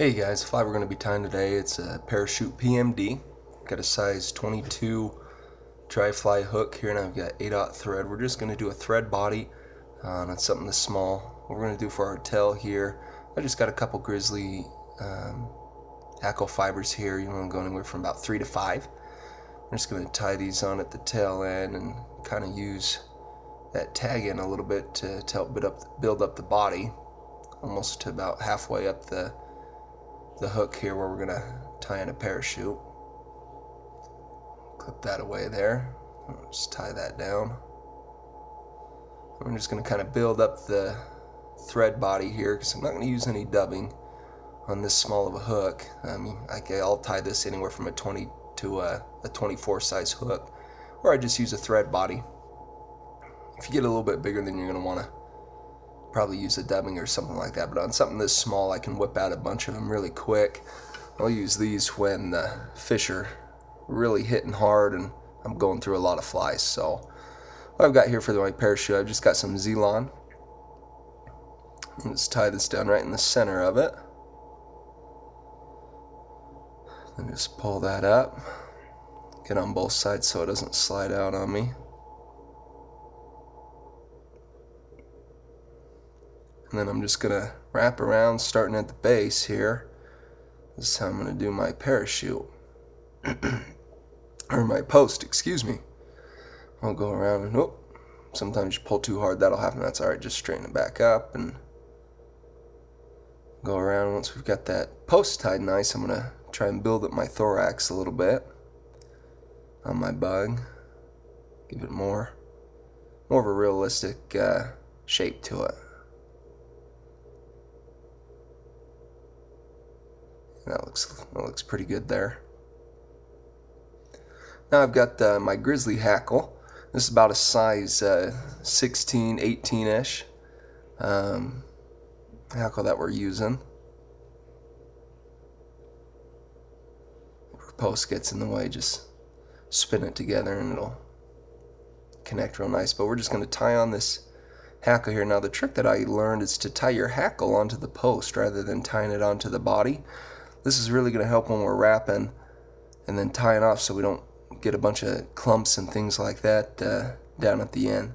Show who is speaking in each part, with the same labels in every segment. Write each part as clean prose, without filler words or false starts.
Speaker 1: Hey guys, the fly we're going to be tying today, it's a parachute PMD. Got a size 22 dry fly hook here, and I've got 8/0 thread. We're just going to do a thread body on something this small. What we're going to do for our tail here, I just got a couple grizzly hackle fibers here. You want to go anywhere from about 3 to 5. I'm just going to tie these on at the tail end and kind of use that tag in a little bit to help build up the body, almost to about halfway up the hook here where we're going to tie in a parachute. Clip that away there. Just tie that down. I'm just going to kind of build up the thread body here because I'm not going to use any dubbing on this small of a hook. I'll tie this anywhere from a 20 to a 24 size hook, or I just use a thread body. If you get a little bit bigger, then you're going to want to probably use a dubbing or something like that, but on something this small I can whip out a bunch of them really quick. I'll use these when the fish are really hitting hard and I'm going through a lot of flies. So what I've got here for my parachute, I've just got some Z-Lon. Let's tie this down right in the center of it. Then just pull that up, get on both sides so it doesn't slide out on me. And then I'm just going to wrap around starting at the base here. This is how I'm going to do my parachute. Or my post, excuse me. I'll go around and, sometimes you pull too hard, that'll happen. That's alright, just straighten it back up and go around. Once we've got that post tied nice, I'm going to try and build up my thorax a little bit on my bug. Give it more of a realistic shape to it. That looks pretty good there. Now I've got my grizzly hackle. This is about a size 16, 18-ish hackle that we're using. If your post gets in the way, just spin it together and it'll connect real nice. But we're just going to tie on this hackle here. Now the trick that I learned is to tie your hackle onto the post rather than tying it onto the body. This is really going to help when we're wrapping and then tying off so we don't get a bunch of clumps and things like that down at the end.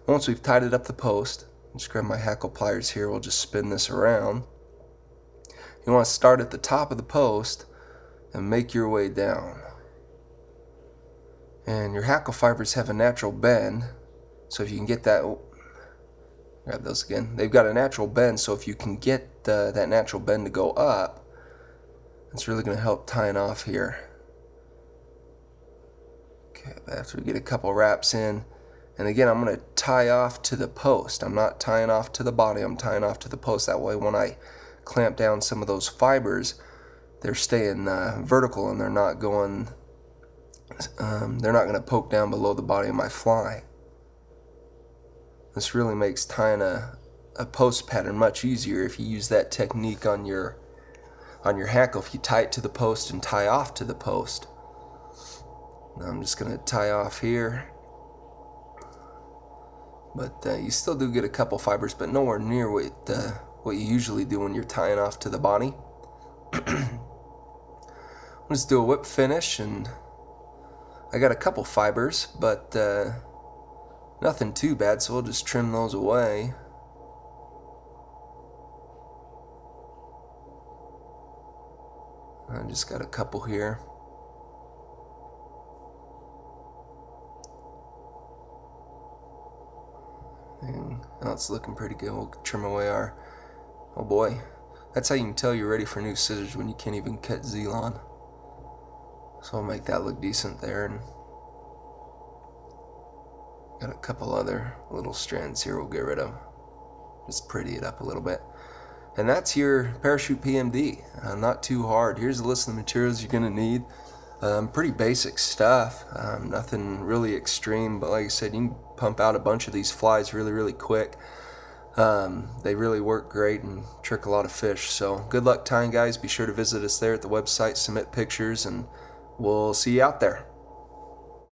Speaker 1: Once we've tied it up the post, just grab my hackle pliers here, we'll just spin this around. You want to start at the top of the post and make your way down. And your hackle fibers have a natural bend, so if you can get that, grab those again, they've got a natural bend, so if you can get that natural bend to go up, it's really going to help tying off here. Okay, after we get a couple wraps in, and again I'm going to tie off to the post. I'm not tying off to the body, I'm tying off to the post. That way when I clamp down some of those fibers, they're staying vertical and they're not going to poke down below the body of my fly. This really makes tying a post pattern much easier if you use that technique on your hackle. If you tie it to the post and tie off to the post. Now I'm just going to tie off here, but you still do get a couple fibers, but nowhere near what you usually do when you're tying off to the body. Let's do a whip finish, and I got a couple fibers, but nothing too bad, so we'll just trim those away. I just got a couple here. And now it's looking pretty good. We'll trim away our, oh boy, that's how you can tell you're ready for new scissors, when you can't even cut Z-Lon. So I'll make that look decent there, and got a couple other little strands here we'll get rid of. Just pretty it up a little bit. And that's your parachute PMD. Not too hard. Here's a list of the materials you're going to need. Pretty basic stuff. Nothing really extreme, but like I said, you can pump out a bunch of these flies really quick. They really work great and trick a lot of fish. So good luck tying, guys. Be sure to visit us there at the website, submit pictures, and we'll see you out there.